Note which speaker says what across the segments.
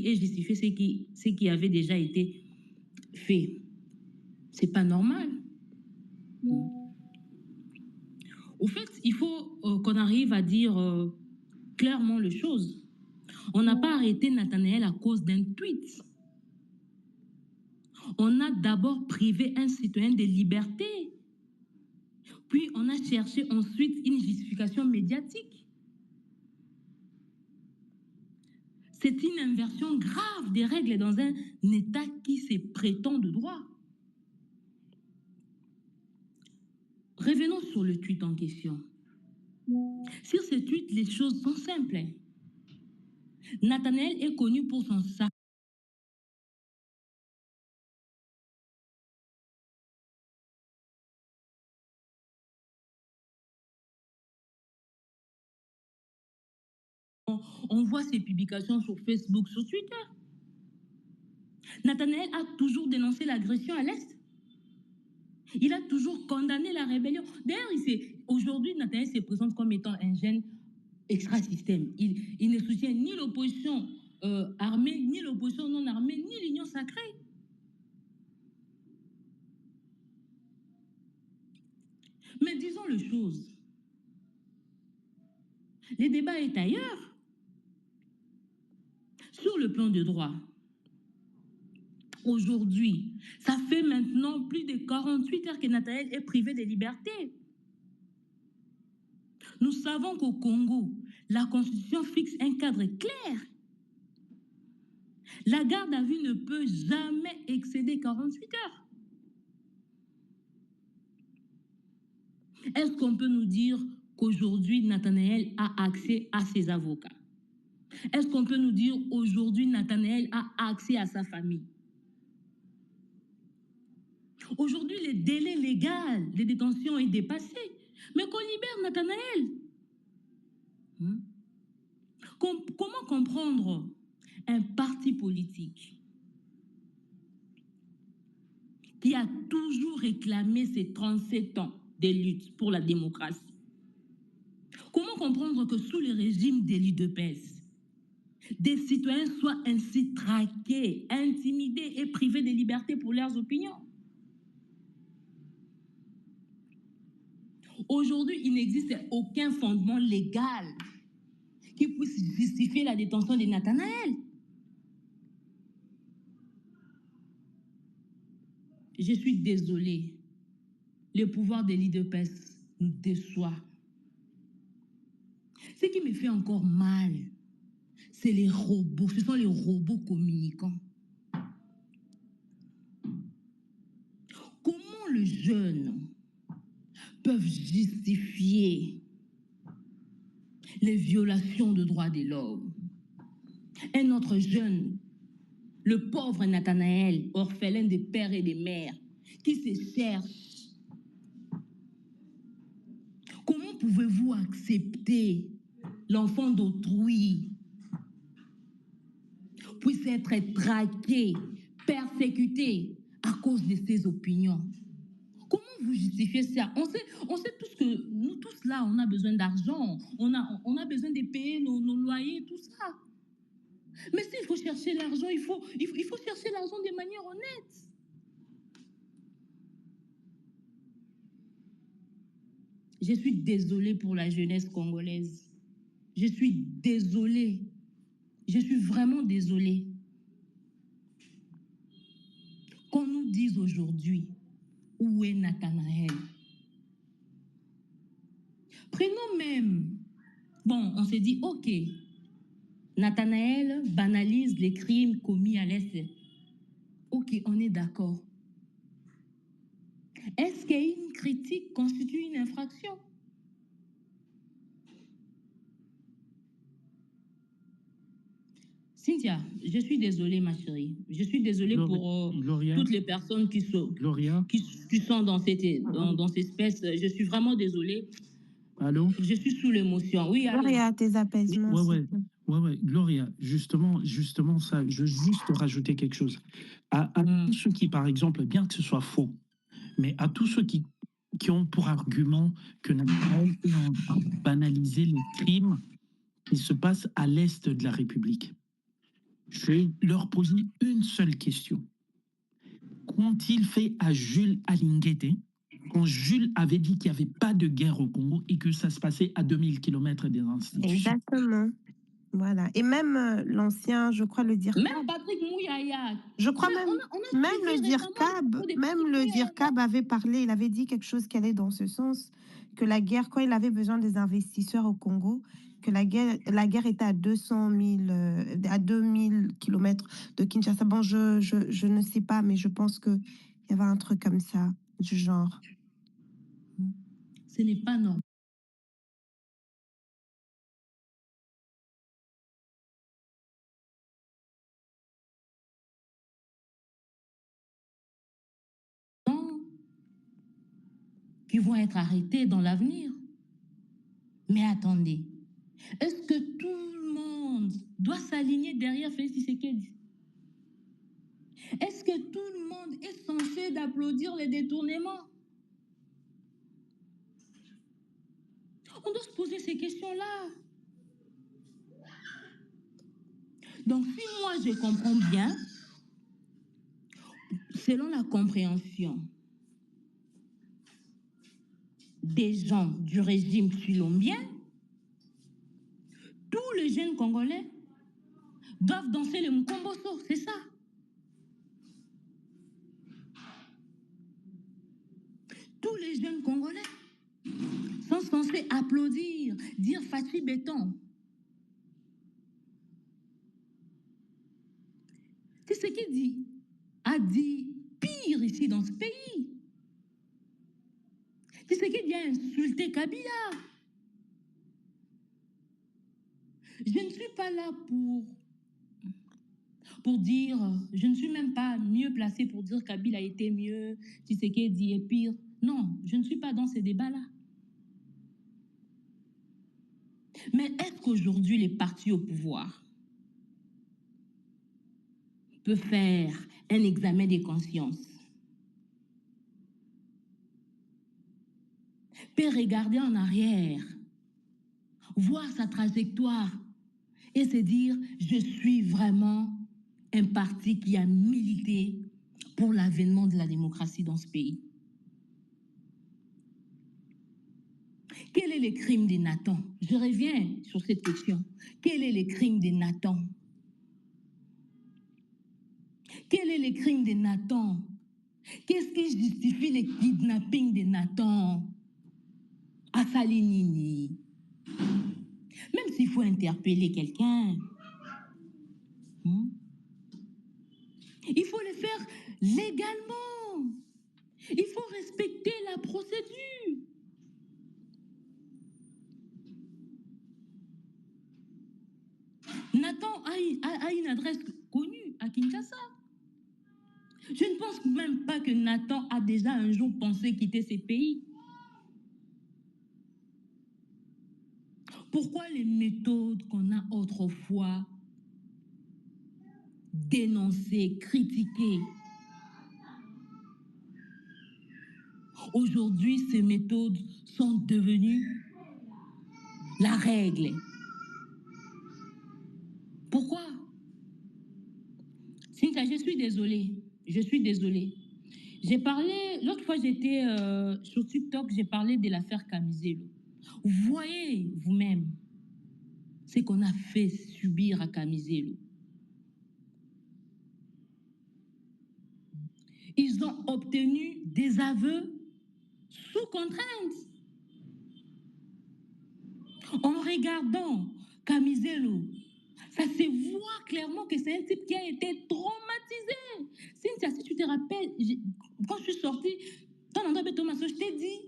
Speaker 1: et justifier ce qui avait déjà été fait. C'est pas normal. Au fait, il faut qu'on arrive à dire clairement les choses. On n'a pas arrêté Nathanaël à cause d'un tweet. On a d'abord privé un citoyen de liberté. Puis on a cherché ensuite une justification médiatique. C'est une inversion grave des règles dans un État qui se prétend de droit. Revenons sur le tweet en question. Sur ce tweet, les choses sont simples. Nathanaël est connu pour son sac. On voit ses publications sur Facebook, sur Twitter. Nathanaël a toujours dénoncé l'agression à l'Est. Il a toujours condamné la rébellion. D'ailleurs, aujourd'hui, Nathanaël se présente comme étant un jeune extra-système. Il ne soutient ni l'opposition armée, ni l'opposition non armée, ni l'union sacrée. Mais disons les choses. Le débat est ailleurs. Sur le plan de droit, aujourd'hui, ça fait maintenant plus de 48 heures que Nathanaël est privé de liberté. Nous savons qu'au Congo, la Constitution fixe un cadre clair. La garde à vue ne peut jamais excéder 48 heures. Est-ce qu'on peut nous dire qu'aujourd'hui, Nathanaël a accès à ses avocats? Est-ce qu'on peut nous dire aujourd'hui, Nathanaël a accès à sa famille? Aujourd'hui, le délai légal de détention est dépassé. Mais qu'on libère Nathanaël. Comment comprendre un parti politique qui a toujours réclamé ses 37 ans de lutte pour la démocratie? Comment comprendre que sous le régime d'Élie Depès, des citoyens soient ainsi traqués, intimidés et privés de liberté pour leurs opinions? Aujourd'hui, il n'existe aucun fondement légal qui puisse justifier la détention de Nathanaël. Je suis désolée. Le pouvoir d'Élie Depès nous déçoit. Ce qui me fait encore mal, c'est les robots. Ce sont les robots communicants. Comment les jeunes peuvent justifier les violations de droits de l'homme? Un autre jeune, le pauvre Nathanaël, orphelin de père et de mère, qui se cherche. Comment pouvez-vous accepter l'enfant d'autrui puisse être traqué, persécuté à cause de ses opinions? Comment vous justifiez ça? On sait tous que nous tous là, on a besoin d'argent, on a besoin de payer nos loyers, tout ça. Mais s'il faut chercher l'argent, il faut chercher l'argent de manière honnête. Je suis désolée pour la jeunesse congolaise. Je suis désolée. Je suis vraiment désolée. Qu'on nous dise aujourd'hui, où est Nathanaël? Prenons même, bon, on s'est dit, ok, Nathanaël banalise les crimes commis à l'Est. Ok, on est d'accord. Est-ce qu'une critique constitue une infraction? Cynthia, je suis désolée, ma chérie. Je suis désolée pour toutes les personnes qui sont dans cette espèce. Je suis vraiment désolée.
Speaker 2: Allô?
Speaker 1: Je suis sous l'émotion. Oui, allô?
Speaker 3: Gloria, tes apaisements.
Speaker 2: Ouais, Gloria, justement, ça, je veux juste rajouter quelque chose. À tous ceux qui, par exemple, bien que ce soit faux, mais à tous ceux qui ont pour argument que Nathanaël est en train de banaliser les crimes qui se passent à l'est de la République. Je vais leur poser une seule question. Qu'ont-ils fait à Jules Alinguete quand Jules avait dit qu'il n'y avait pas de guerre au Congo et que ça se passait à 2000 km des institutions?
Speaker 3: Exactement. Voilà. Et même l'ancien, je crois, le
Speaker 1: Même
Speaker 3: DIRCAB.
Speaker 1: Patrick Mouyaya.
Speaker 3: Je crois
Speaker 1: On a
Speaker 3: même
Speaker 1: suivi récemment des
Speaker 3: Même le DIRCAB avait parlé, il avait dit quelque chose qui allait dans ce sens, que la guerre, quand il avait besoin des investisseurs au Congo, que la guerre était à 200 000, à 2000 kilomètres de Kinshasa. Bon, je ne sais pas, mais je pense qu'il y avait un truc comme ça, du genre.
Speaker 1: Ce n'est pas normal. Qui vont être arrêtés dans l'avenir. Mais attendez, est-ce que tout le monde doit s'aligner derrière Félix Tshisekedi? Est-ce que tout le monde est censé d'applaudir les détournements? On doit se poser ces questions-là. Donc, si moi je comprends bien, selon la compréhension des gens du régime colombien, tous les jeunes Congolais doivent danser le Mkomboso, c'est ça. Tous les jeunes Congolais sont censés applaudir, dire Fachi Béton. C'est ce qu'il dit, a dit pire ici dans ce pays. C'est ce qu'il dit a insulté Kabila. Je ne suis pas là pour dire, je ne suis même pas mieux placée pour dire Kabila a été mieux, Tshisekedi est pire. Non, je ne suis pas dans ces débats-là. Mais est-ce qu'aujourd'hui les partis au pouvoir peuvent faire un examen des consciences, peut regarder en arrière, voir sa trajectoire et se dire, je suis vraiment un parti qui a milité pour l'avènement de la démocratie dans ce pays? Quel est le crime de Nathan? Je reviens sur cette question. Quel est le crime de Nathan? Quel est le crime de Nathan? Qu'est-ce qui justifie le kidnapping de Nathan à Salinini? Même s'il faut interpeller quelqu'un, il faut le faire légalement. Il faut respecter la procédure. Nathan a une adresse connue à Kinshasa. Je ne pense même pas que Nathan a déjà un jour pensé quitter ce pays. Pourquoi les méthodes qu'on a autrefois dénoncées, critiquées, aujourd'hui ces méthodes sont devenues la règle? Pourquoi? Cynthia, je suis désolée. Je suis désolée. J'ai parlé, l'autre fois j'étais sur TikTok, j'ai parlé de l'affaire Camizelo. Vous voyez vous-même ce qu'on a fait subir à Camizelo. Ils ont obtenu des aveux sous contrainte. En regardant Camizelo, ça se voit clairement que c'est un type qui a été traumatisé. Cynthia, si tu te rappelles, quand je suis sortie, Thomas, je t'ai dit,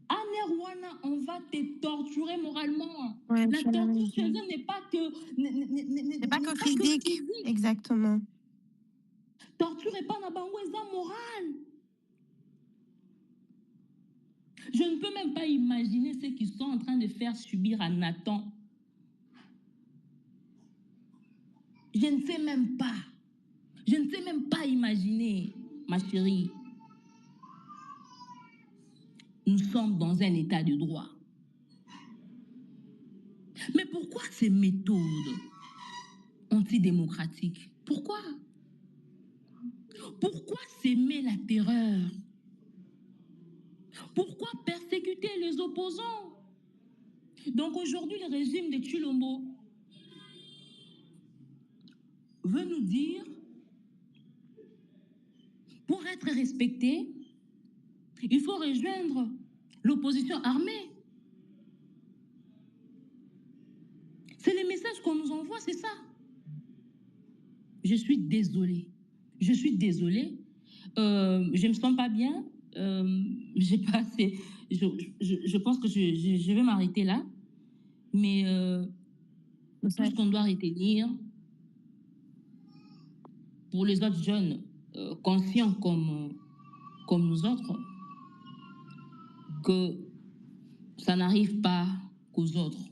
Speaker 1: Anerwana, on va te torturer moralement.
Speaker 3: Ouais,
Speaker 1: La torture chez eux n'est pas que
Speaker 3: c'est pas que physique. Exactement.
Speaker 1: Torture n'est pas na bangoeza morale. Je ne peux même pas imaginer ce qu'ils sont en train de faire subir à Nathan. Je ne sais même pas. Je ne sais même pas imaginer, ma chérie. Nous sommes dans un état de droit. Mais pourquoi ces méthodes? antidémocratique. Pourquoi? Pourquoi s'aimer la terreur? Pourquoi persécuter les opposants? Donc aujourd'hui, le régime de Tshilombo veut nous dire, pour être respecté, il faut rejoindre l'opposition armée. C'est le message qu'on nous envoie, c'est ça. Je suis désolée. Je suis désolée. Je ne me sens pas bien. J'ai pas assez. Je pense que je vais m'arrêter là. Mais tout ce qu'on doit retenir pour les autres jeunes conscients comme nous autres, que ça n'arrive pas qu'aux autres.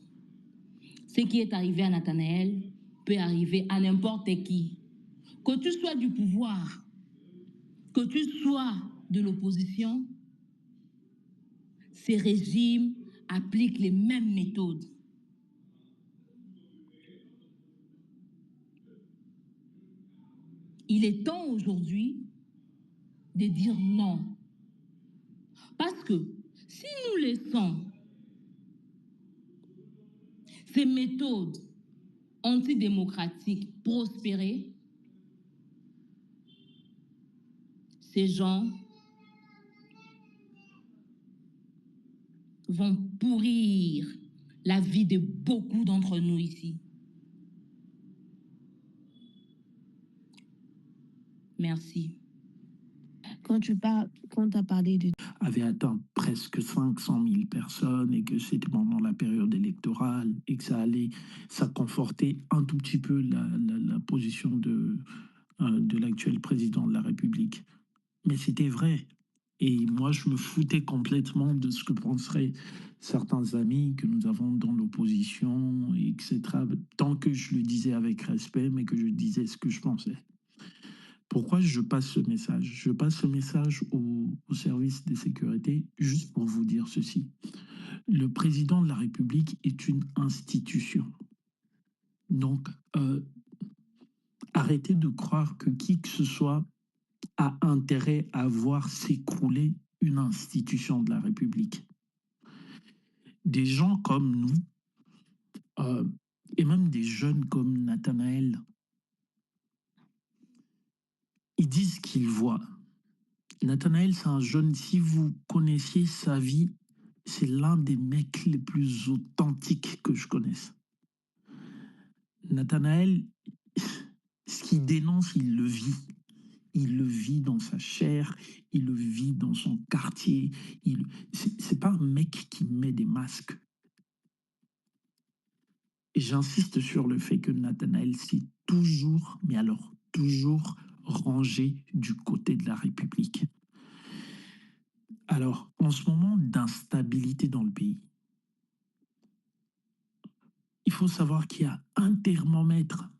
Speaker 1: Ce qui est arrivé à Nathanaël peut arriver à n'importe qui. Que tu sois du pouvoir, que tu sois de l'opposition, ces régimes appliquent les mêmes méthodes. Il est temps aujourd'hui de dire non. Parce que si nous laissons ces méthodes antidémocratiques prospérer, ces gens vont pourrir la vie de beaucoup d'entre nous ici. Merci.
Speaker 3: Quand tu as parlé de...
Speaker 2: avait atteint presque 500 000 personnes et que c'était pendant la période électorale et que ça confortait un tout petit peu la position de l'actuel président de la République. Mais c'était vrai. Et moi, je me foutais complètement de ce que penseraient certains amis que nous avons dans l'opposition, etc. Tant que je le disais avec respect, mais que je disais ce que je pensais. Pourquoi je passe ce message? Je passe ce message au service des sécurités juste pour vous dire ceci. Le président de la République est une institution. Donc, arrêtez de croire que qui que ce soit a intérêt à voir s'écrouler une institution de la République. Des gens comme nous, et même des jeunes comme Nathanaël, ils disent ce qu'ils voient. Nathanaël, c'est un jeune, si vous connaissiez sa vie, c'est l'un des mecs les plus authentiques que je connaisse. Nathanaël, ce qu'il dénonce, il le vit. Il le vit dans sa chair, il le vit dans son quartier. C'est pas un mec qui met des masques. Et j'insiste sur le fait que Nathanaël s'est toujours, mais alors toujours, rangé du côté de la République. Alors, en ce moment d'instabilité dans le pays, il faut savoir qu'il y a un thermomètre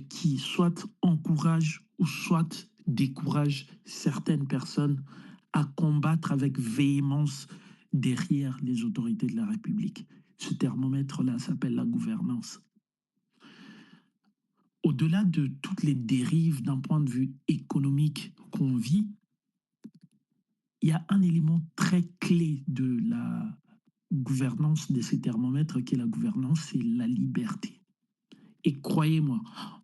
Speaker 2: qui soit encourage ou soit décourage certaines personnes à combattre avec véhémence derrière les autorités de la République. Ce thermomètre-là s'appelle la gouvernance. Au-delà de toutes les dérives d'un point de vue économique qu'on vit, il y a un élément très clé de la gouvernance de ces thermomètres qui est la gouvernance, c'est la liberté. Et croyez-moi,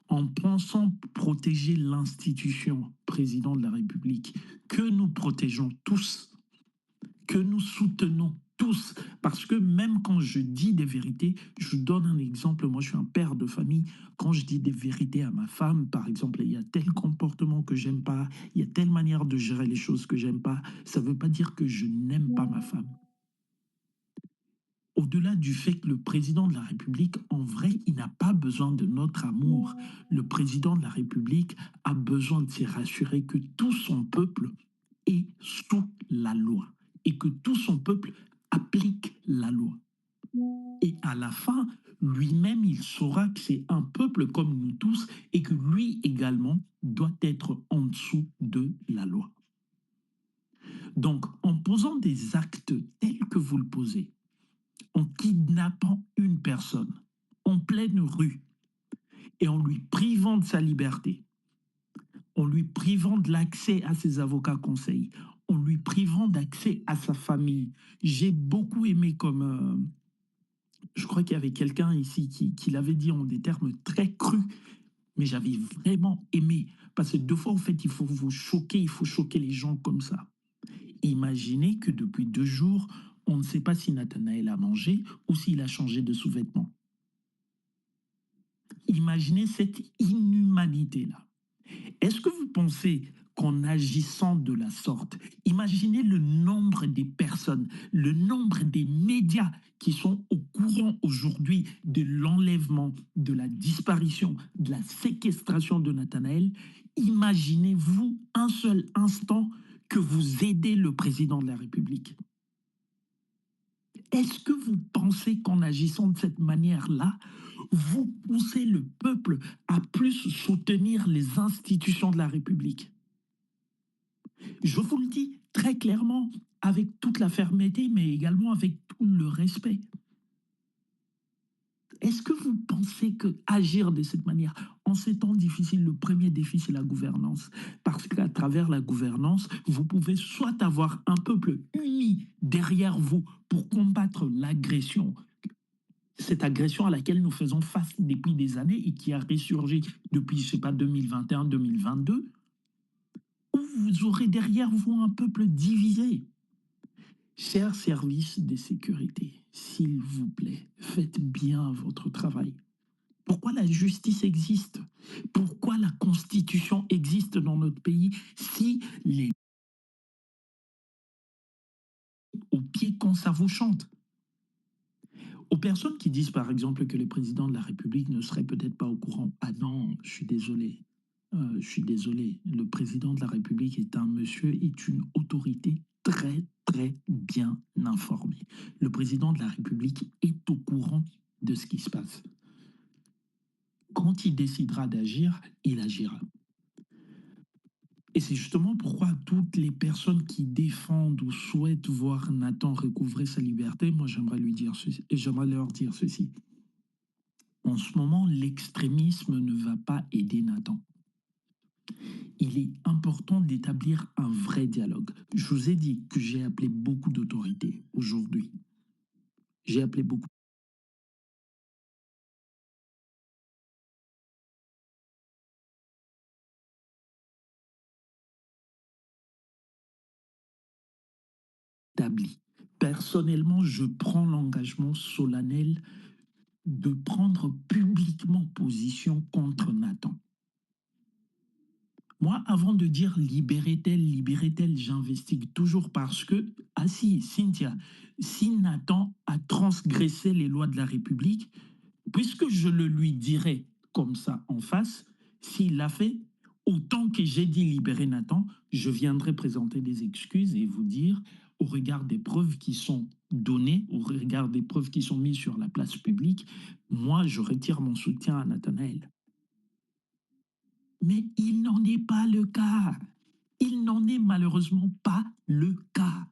Speaker 2: en pensant protéger l'institution président de la République, que nous protégeons tous, que nous soutenons tous, parce que même quand je dis des vérités, je donne un exemple, moi je suis un père de famille, quand je dis des vérités à ma femme, par exemple, il y a tel comportement que j'aime pas, il y a telle manière de gérer les choses que j'aime pas, ça veut pas dire que je n'aime pas ma femme. Au-delà du fait que le président de la République, en vrai, il n'a pas besoin de notre amour. Le président de la République a besoin de se rassurer que tout son peuple est sous la loi et que tout son peuple applique la loi. Et à la fin, lui-même, il saura que c'est un peuple comme nous tous et que lui également doit être en dessous de la loi. Donc, en posant des actes tels que vous le posez, en kidnappant une personne en pleine rue et en lui privant de sa liberté, en lui privant de l'accès à ses avocats conseils, en lui privant d'accès à sa famille. J'ai beaucoup aimé comme... je crois qu'il y avait quelqu'un ici qui l'avait dit en des termes très crus, mais j'avais vraiment aimé. Parce que deux fois, en fait, il faut vous choquer, il faut choquer les gens comme ça. Imaginez que depuis 2 jours, on ne sait pas si Nathanaël a mangé ou s'il a changé de sous-vêtements. Imaginez cette inhumanité-là. Est-ce que vous pensez qu'en agissant de la sorte, imaginez le nombre des personnes, le nombre des médias qui sont au courant aujourd'hui de l'enlèvement, de la disparition, de la séquestration de Nathanaël. Imaginez-vous un seul instant que vous aidez le président de la République. Est-ce que vous pensez qu'en agissant de cette manière-là, vous poussez le peuple à plus soutenir les institutions de la République? Je vous le dis très clairement, avec toute la fermeté, mais également avec tout le respect. Est-ce que vous pensez que agir de cette manière, en ces temps difficiles, le premier défi, c'est la gouvernance? Parce qu'à travers la gouvernance, vous pouvez soit avoir un peuple uni derrière vous pour combattre l'agression, cette agression à laquelle nous faisons face depuis des années et qui a ressurgi depuis, je ne sais pas, 2021, 2022, ou vous aurez derrière vous un peuple divisé. Chers services de sécurité, s'il vous plaît, faites bien votre travail. Pourquoi la justice existe? Pourquoi la Constitution existe dans notre pays si les au pied quand ça vous chante? Aux personnes qui disent par exemple que le président de la République ne serait peut-être pas au courant, ah non, je suis désolé. Je suis désolé. Le président de la République est un monsieur, est une autorité très, très bien informée. Le président de la République est au courant de ce qui se passe. Quand il décidera d'agir, il agira. Et c'est justement pourquoi toutes les personnes qui défendent ou souhaitent voir Nathan recouvrer sa liberté, moi j'aimerais leur dire ceci. En ce moment, l'extrémisme ne va pas aider Nathan. Il est important d'établir un vrai dialogue. Je vous ai dit que j'ai appelé beaucoup d'autorités aujourd'hui. J'ai appelé beaucoup d'établis. Personnellement, je prends l'engagement solennel de prendre publiquement position contre Nathan. Moi, avant de dire libérez tel, j'investigue toujours parce que, ah si, Cynthia, si Nathan a transgressé les lois de la République, puisque je le lui dirai comme ça en face, s'il l'a fait, autant que j'ai dit libérer Nathan, je viendrai présenter des excuses et vous dire, au regard des preuves qui sont données, au regard des preuves qui sont mises sur la place publique, moi, je retire mon soutien à Nathanaël. Mais il n'en est pas le cas. Il n'en est malheureusement pas le cas.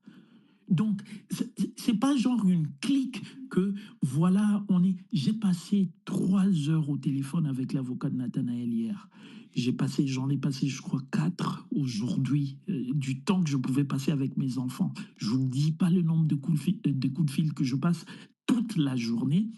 Speaker 2: Donc, c'est pas genre une clique que voilà, j'ai passé 3 heures au téléphone avec l'avocat de Nathanaël hier. J'en ai passé, je crois, 4 aujourd'hui, du temps que je pouvais passer avec mes enfants. Je vous dis pas le nombre de coups de fil que je passe toute la journée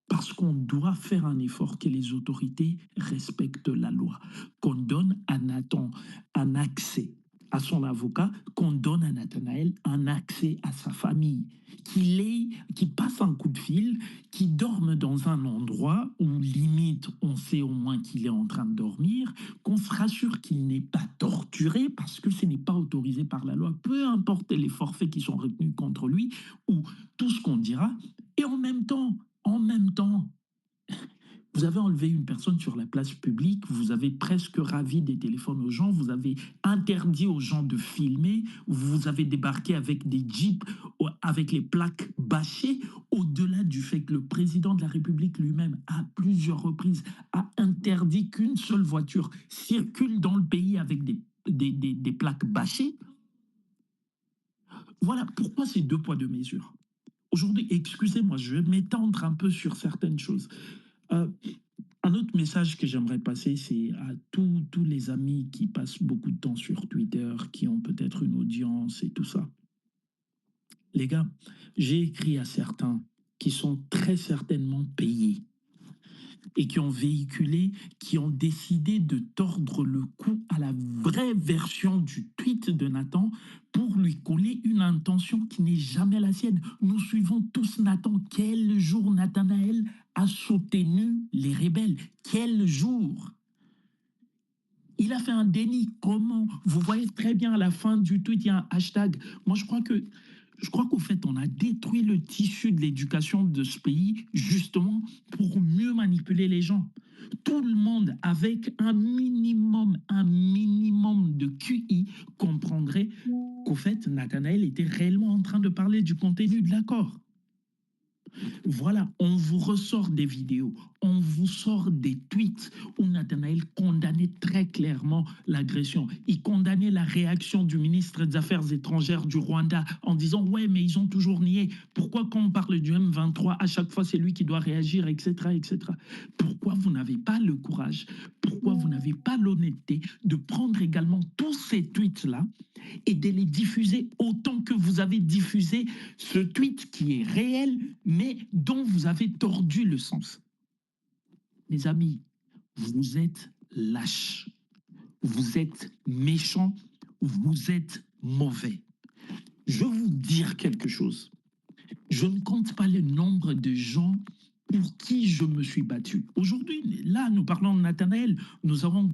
Speaker 2: parce qu'on doit faire un effort que les autorités respectent la loi, qu'on donne à Nathan un accès à son avocat, qu'on donne à Nathanaël un accès à sa famille, qu'il passe un coup de fil, qu'il dorme dans un endroit où limite on sait au moins qu'il est en train de dormir, qu'on se rassure qu'il n'est pas torturé parce que ce n'est pas autorisé par la loi, peu importe les forfaits qui sont retenus contre lui ou tout ce qu'on dira. Et en même temps, vous avez enlevé une personne sur la place publique, vous avez presque ravi des téléphones aux gens, vous avez interdit aux gens de filmer, vous avez débarqué avec des jeeps avec les plaques bâchées, au-delà du fait que le président de la République lui-même, à plusieurs reprises, a interdit qu'une seule voiture circule dans le pays avec des plaques bâchées. Voilà pourquoi c'est 2 poids 2 mesures. Aujourd'hui, excusez-moi, je vais m'étendre un peu sur certaines choses. Un autre message que j'aimerais passer, c'est à tous les amis qui passent beaucoup de temps sur Twitter, qui ont peut-être une audience et tout ça. Les gars, j'ai écrit à certains qui sont très certainement payés et qui ont véhiculé, qui ont décidé de tordre le cou à la vraie version du tweet de Nathan pour lui coller une intention qui n'est jamais la sienne. Nous suivons tous Nathan. Quel jour Nathanaël a soutenu les rebelles? Quel jour? Il a fait un déni. Comment? Vous voyez très bien à la fin du tweet, il y a un hashtag. Moi, je crois qu'au fait, on a détruit le tissu de l'éducation de ce pays justement pour mieux manipuler les gens. Tout le monde, avec un minimum de QI, comprendrait qu'au fait, Nathanaël était réellement en train de parler du contenu de l'accord. Voilà, on vous ressort des vidéos, on vous sort des tweets où Nathanaël condamnait très clairement l'agression. Il condamnait la réaction du ministre des Affaires étrangères du Rwanda en disant « Ouais, mais ils ont toujours nié. Pourquoi quand on parle du M23, à chaque fois c'est lui qui doit réagir, etc. etc. » Pourquoi vous n'avez pas le courage, pourquoi vous n'avez pas l'honnêteté de prendre également tous ces tweets-là et de les diffuser autant que vous avez diffusé ce tweet qui est réel, mais dont vous avez tordu le sens. Les amis, vous êtes lâches, vous êtes méchants, vous êtes mauvais. Je vais vous dire quelque chose. Je ne compte pas le nombre de gens pour qui je me suis battu. Aujourd'hui, là, nous parlons de Nathanaël, nous avons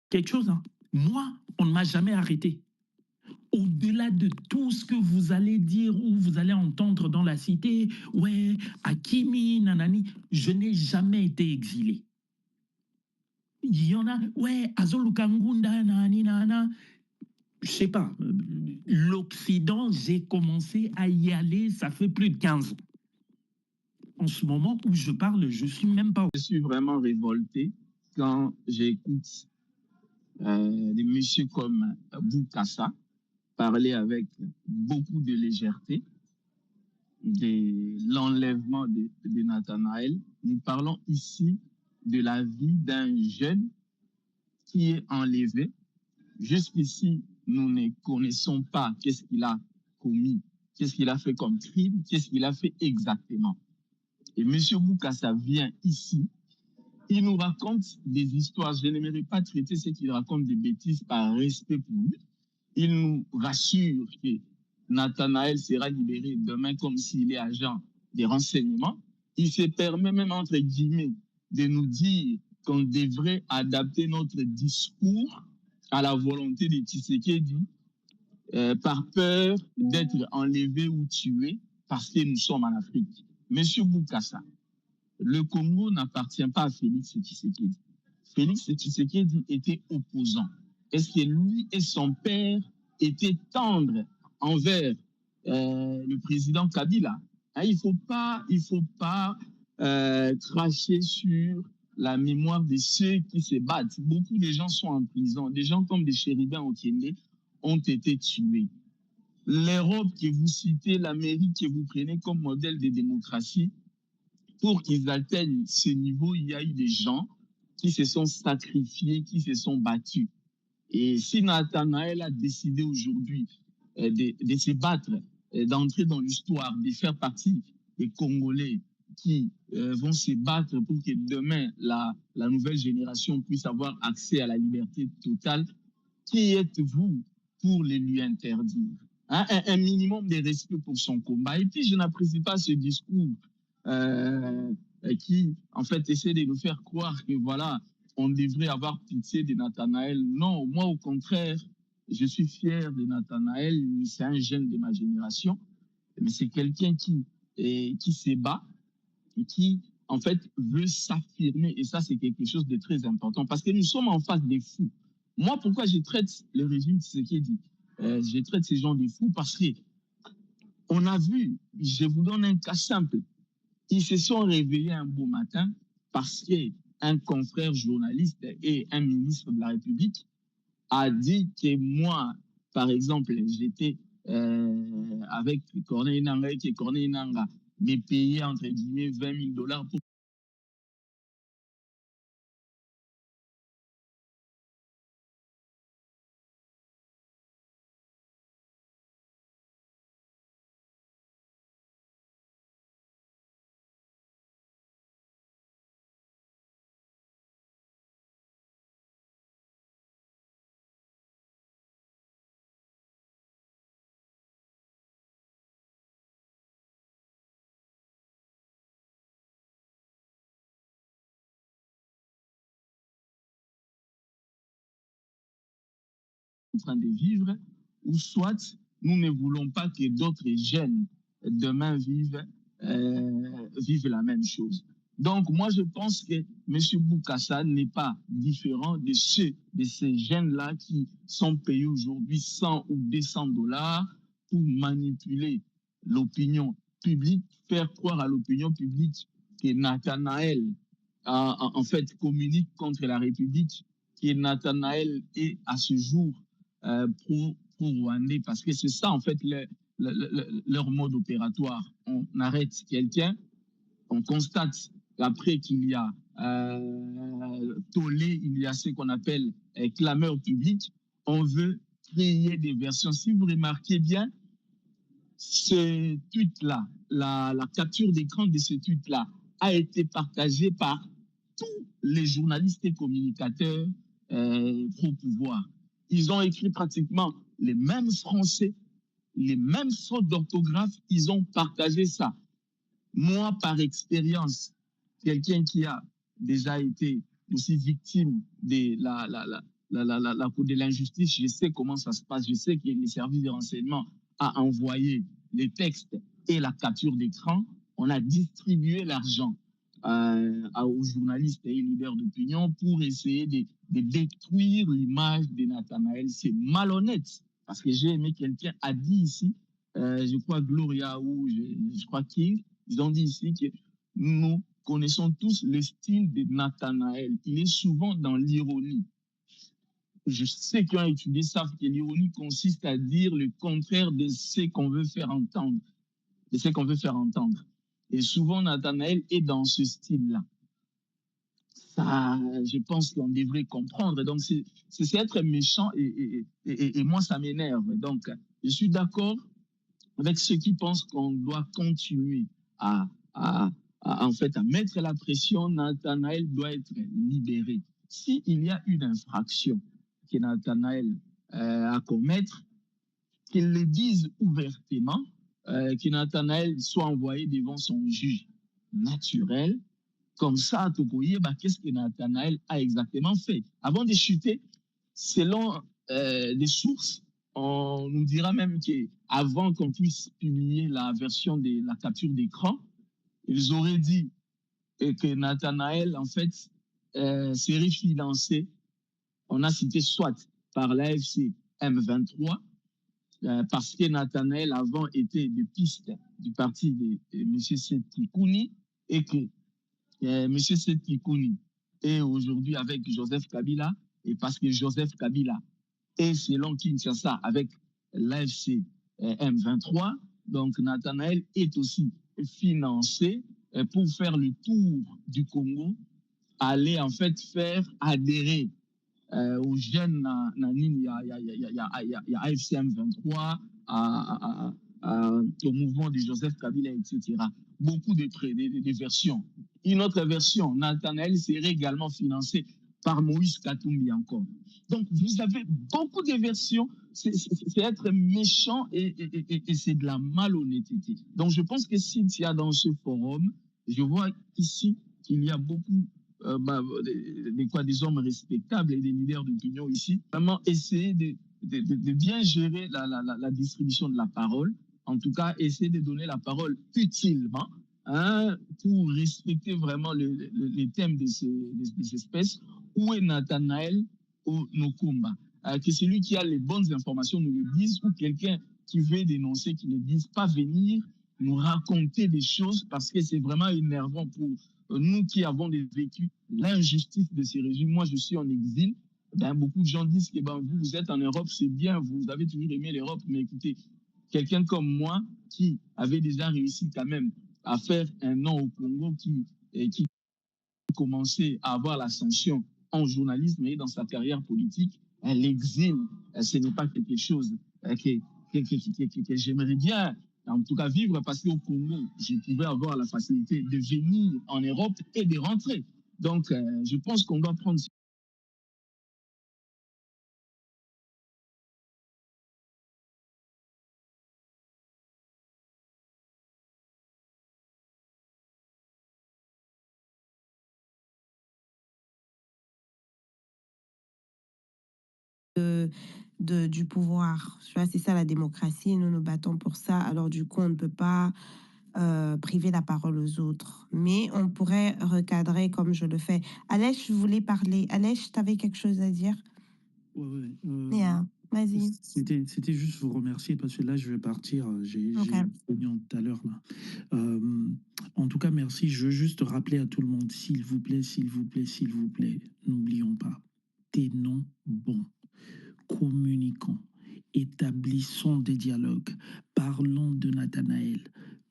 Speaker 2: quelque chose. Hein. Moi, on ne m'a jamais arrêté. Au-delà de tout ce que vous allez dire ou vous allez entendre dans la cité, ouais, Hakimi, nanani, je n'ai jamais été exilé. Il y en a, ouais, Azolukangunda, nani, nana. Je sais pas, l'Occident, j'ai commencé à y aller, ça fait plus de 15 ans. En ce moment où je parle, je suis même pas...
Speaker 4: Je suis vraiment révolté quand j'écoute des messieurs comme Boukassa parler avec beaucoup de légèreté de l'enlèvement de Nathanaël. Nous parlons ici de la vie d'un jeune qui est enlevé. Jusqu'ici, nous ne connaissons pas qu'est-ce qu'il a commis, qu'est-ce qu'il a fait comme crime, qu'est-ce qu'il a fait exactement. Et M. Boukassa vient ici, il nous raconte des histoires. Je n'aimerais pas traiter ce qu'il raconte des bêtises par respect pour lui. Il nous rassure que Nathanaël sera libéré demain comme s'il est agent des renseignements. Il se permet même, entre guillemets, de nous dire qu'on devrait adapter notre discours à la volonté de Tshisekedi par peur d'être enlevé ou tué parce que nous sommes en Afrique. Monsieur Boukassa, le Congo n'appartient pas à Félix Tshisekedi. Félix Tshisekedi était opposant. Est-ce que lui et son père étaient tendres envers le président Kabila? Hein, il faut pas cracher sur la mémoire de ceux qui se battent. Beaucoup de gens sont en prison. Des gens comme des chérubins au Kenya ont été tués. L'Europe que vous citez, l'Amérique que vous prenez comme modèle de démocratie, pour qu'ils atteignent ce niveau, il y a eu des gens qui se sont sacrifiés, qui se sont battus. Et si Nathanaël a décidé aujourd'hui de se battre, d'entrer dans l'histoire, de faire partie des Congolais qui vont se battre pour que demain, la nouvelle génération puisse avoir accès à la liberté totale, qui êtes-vous pour les lui interdire? Hein, un minimum de respect pour son combat. Et puis, je n'apprécie pas ce discours qui, en fait, essaie de nous faire croire que, voilà, on devrait avoir pitié de Nathanaël. Non, moi, au contraire, je suis fier de Nathanaël. C'est un jeune de ma génération, mais c'est quelqu'un qui se bat et qui, en fait, veut s'affirmer. Et ça, c'est quelque chose de très important parce que nous sommes en face des fous. Moi, pourquoi je traite le régime Tshisekedi? Je traite ces gens de fous parce que on a vu, je vous donne un cas simple. Ils se sont réveillés un beau matin parce qu'un confrère journaliste et un ministre de la République a dit que moi, par exemple, j'étais avec Corneille Nanga et que Corneille Nanga me payait entre guillemets 20 000 dollars pour en train de vivre, ou soit nous ne voulons pas que d'autres jeunes demain vivent la même chose. Donc, moi, je pense que M. Bokassa n'est pas différent de ces jeunes-là qui sont payés aujourd'hui 100 ou 200 dollars pour manipuler l'opinion publique, faire croire à l'opinion publique que Nathanaël, en fait, communique contre la République, que Nathanaël est à ce jour pro-rwandais, parce que c'est ça, en fait, leur mode opératoire. On arrête quelqu'un, on constate qu'après qu'il y a tollé, il y a ce qu'on appelle clameur publique, on veut créer des versions. Si vous remarquez bien, ce tweet-là, la capture d'écran de ce tweet-là a été partagée par tous les journalistes et communicateurs pro-pouvoir. Ils ont écrit pratiquement les mêmes français, les mêmes fautes d'orthographe, ils ont partagé ça. Moi, par expérience, quelqu'un qui a déjà été aussi victime de de l'injustice, je sais comment ça se passe, je sais que les services de renseignement a envoyé les textes et la capture d'écran, on a distribué l'argent aux journalistes et leaders d'opinion pour essayer de détruire l'image de Nathanaël. C'est malhonnête, parce que j'ai aimé quelqu'un a dit ici, je crois Gloria ou je crois King, ils ont dit ici que nous connaissons tous le style de Nathanaël. Il est souvent dans l'ironie. Ceux qui ont étudié savent que l'ironie consiste à dire le contraire de ce qu'on veut faire entendre. Et souvent, Nathanaël est dans ce style-là. Ça, je pense qu'on devrait comprendre. Donc, c'est être méchant et moi, ça m'énerve. Donc, je suis d'accord avec ceux qui pensent qu'on doit continuer en fait, à mettre la pression. Nathanaël doit être libéré. S'il y a une infraction que Nathanaël à commettre, qu'il le dise ouvertement, que Nathanaël soit envoyé devant son juge naturel. Comme ça, qu'est-ce que Nathanaël a exactement fait? Avant de chuter, selon des sources, on nous dira même qu'avant qu'on puisse publier la version de la capture d'écran, ils auraient dit que Nathanaël, en fait, serait financé, on a cité soit par l'AFC M23, parce que Nathanaël avant était de piste du parti de M. Sétikuni et que M. Sétikuni est aujourd'hui avec Joseph Kabila, et parce que Joseph Kabila est selon Kinshasa avec l'AFC M23, donc Nathanaël est aussi financé pour faire le tour du Congo, aller en fait faire adhérer aux jeunes, il y a AFC M23, au mouvement de Joseph Kabila, etc. Beaucoup de versions. Une autre version, Nathanaël serait également financé par Moïse Katumbi encore. Donc, vous avez beaucoup de versions. C'est être méchant et c'est de la malhonnêteté. Donc, je pense que s'il y a dans ce forum, je vois ici qu'il y a beaucoup des hommes respectables et des leaders d'opinion ici, vraiment essayer de bien gérer la distribution de la parole, en tout cas essayer de donner la parole utilement, pour respecter vraiment les thèmes de ces espèces. Où est Nathanaël Nokumba? Que celui qui a les bonnes informations nous le dise, ou quelqu'un qui veut dénoncer, qui ne dise pas venir nous raconter des choses, parce que c'est vraiment énervant pour nous qui avons vécu l'injustice de ces régimes. Moi, je suis en exil, Ben, beaucoup de gens disent que ben, vous êtes en Europe, c'est bien, vous avez toujours aimé l'Europe, mais écoutez, quelqu'un comme moi qui avait déjà réussi quand même à faire un nom au Congo, qui commençait à avoir l'ascension en journalisme et dans sa carrière politique, l'exil, ce n'est pas quelque chose que j'aimerais bien, en tout cas, vivre, parce qu'au Congo, je pouvais avoir la facilité de venir en Europe et de rentrer. Donc, je pense qu'on doit prendre
Speaker 3: du pouvoir. Tu vois, c'est ça la démocratie. Nous nous battons pour ça. Alors du coup, on ne peut pas priver la parole aux autres. Mais on pourrait recadrer comme je le fais. Alèche, je voulais parler. Alèche, tu avais quelque chose à dire?
Speaker 2: Ouais,
Speaker 3: Yeah, vas-y.
Speaker 2: c'était juste vous remercier parce que là, je vais partir.
Speaker 3: Ok.
Speaker 2: J'ai une réunion tout à l'heure là. Euh, En tout cas, merci. Je veux juste rappeler à tout le monde, s'il vous plaît, s'il vous plaît, s'il vous plaît, n'oublions pas, tenons bon, communiquons, établissons des dialogues, parlons de Nathanaël.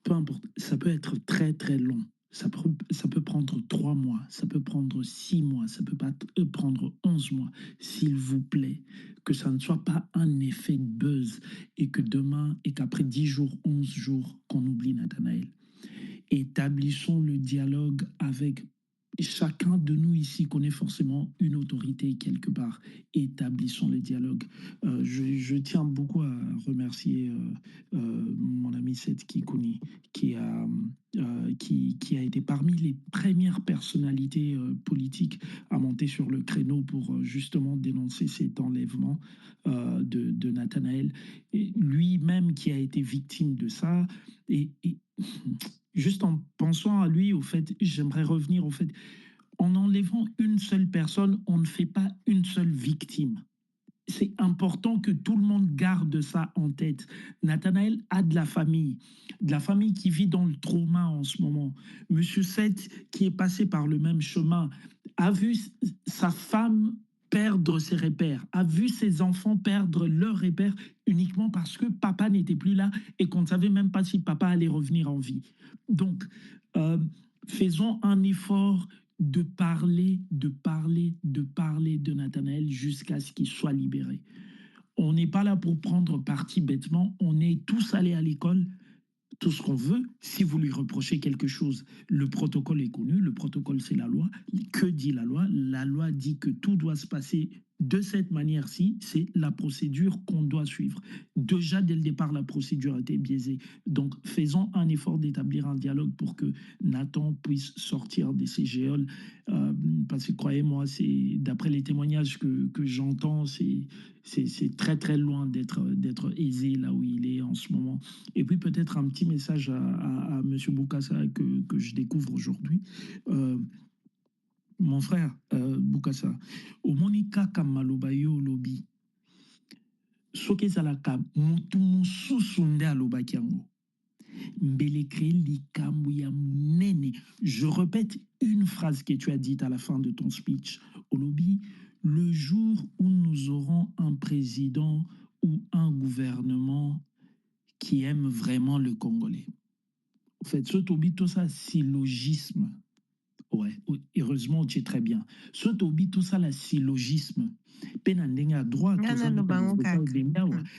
Speaker 2: Peu importe, ça peut être très très long. Ça peut prendre 3 mois, ça peut prendre 6 mois, ça peut pas prendre 11 mois. S'il vous plaît, que ça ne soit pas un effet de buzz et que demain et qu'après 10 jours, 11 jours, qu'on oublie Nathanaël. Établissons le dialogue avec chacun de nous ici connaît forcément une autorité quelque part. Établissons le dialogue. Je tiens beaucoup à remercier mon ami Seth Kikouni qui a été parmi les premières personnalités politiques à monter sur le créneau pour justement dénoncer cet enlèvement de Nathanaël. Et lui-même qui a été victime de ça. Et juste en pensant à lui, au fait, j'aimerais revenir au fait, en enlevant une seule personne, on ne fait pas une seule victime. C'est important que tout le monde garde ça en tête. Nathanaël a de la famille qui vit dans le trauma en ce moment. Monsieur Seth, qui est passé par le même chemin, a vu sa femme perdre ses repères, a vu ses enfants perdre leurs repères uniquement parce que papa n'était plus là et qu'on ne savait même pas si papa allait revenir en vie. Donc, euh, faisons un effort de parler de Nathanaël jusqu'à ce qu'il soit libéré. On n'est pas là pour prendre parti bêtement, on est tous allés à l'école, tout ce qu'on veut. Si vous lui reprochez quelque chose, le protocole est connu, le protocole c'est la loi. Que dit la loi? La loi dit que tout doit se passer de cette manière-ci, c'est la procédure qu'on doit suivre. Déjà, dès le départ, la procédure a été biaisée. Donc, faisons un effort d'établir un dialogue pour que Nathan puisse sortir de ces géoles. Parce que, croyez-moi, c'est d'après les témoignages que j'entends, c'est très, très loin d'être aisé là où il est en ce moment. Et puis, peut-être un petit message à M. Boukassa que je découvre aujourd'hui. Mon frère, Boukassa, omoni kaka maloba yo lobi, soki ezalaka mutu mosusu nde alobaki yango, mbelekre likambo ya munene. Je répète une phrase que tu as dite à la fin de ton speech, Olobi, le jour où nous aurons un président ou un gouvernement qui aime vraiment le Congolais. En fait, ce tobi, tout ça, syllogisme. Ouais, heureusement, tu es très bien. Ce tobi, tout ça, la syllogisme. À droite,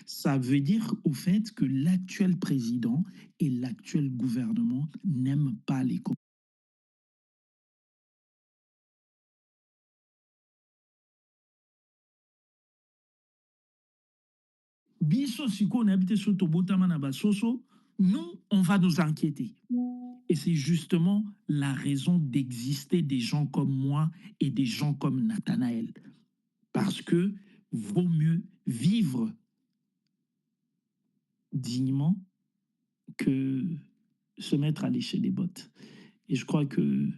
Speaker 2: ça veut dire au fait que l'actuel président et l'actuel gouvernement n'aiment pas les Congolais. Biso siko on habite sur Tobotama na basoso, nous, on va nous inquiéter. Et c'est justement la raison d'exister des gens comme moi et des gens comme Nathanaël. Parce que vaut mieux vivre dignement que se mettre à lécher des bottes. Et je crois que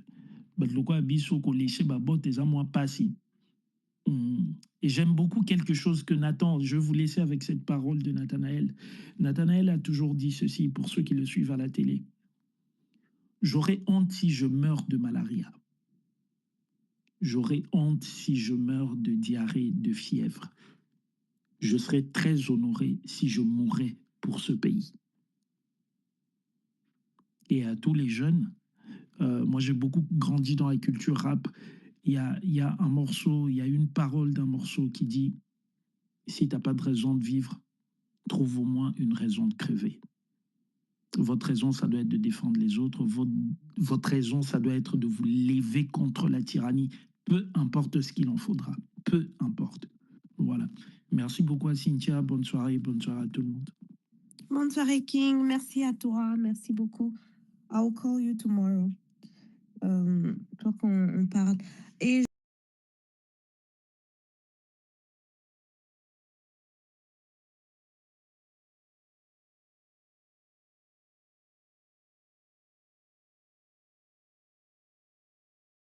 Speaker 2: et j'aime beaucoup quelque chose que Nathan, je vais vous laisser avec cette parole de Nathanaël. Nathanaël a toujours dit ceci pour ceux qui le suivent à la télé. J'aurais honte si je meurs de malaria. J'aurais honte si je meurs de diarrhée, de fièvre. Je serais très honoré si je mourais pour ce pays. Et à tous les jeunes, moi j'ai beaucoup grandi dans la culture rap. Il y a un morceau, il y a une parole d'un morceau qui dit « Si tu n'as pas de raison de vivre, trouve au moins une raison de crever ». Votre raison, ça doit être de défendre les autres. Votre raison, ça doit être de vous lever contre la tyrannie, peu importe ce qu'il en faudra. Peu importe. Voilà. Merci beaucoup à Cynthia. Bonne soirée à tout le monde.
Speaker 3: Bonne soirée, King. Merci à toi. Merci beaucoup. I'll call you tomorrow. Toi qu'on on parle. Et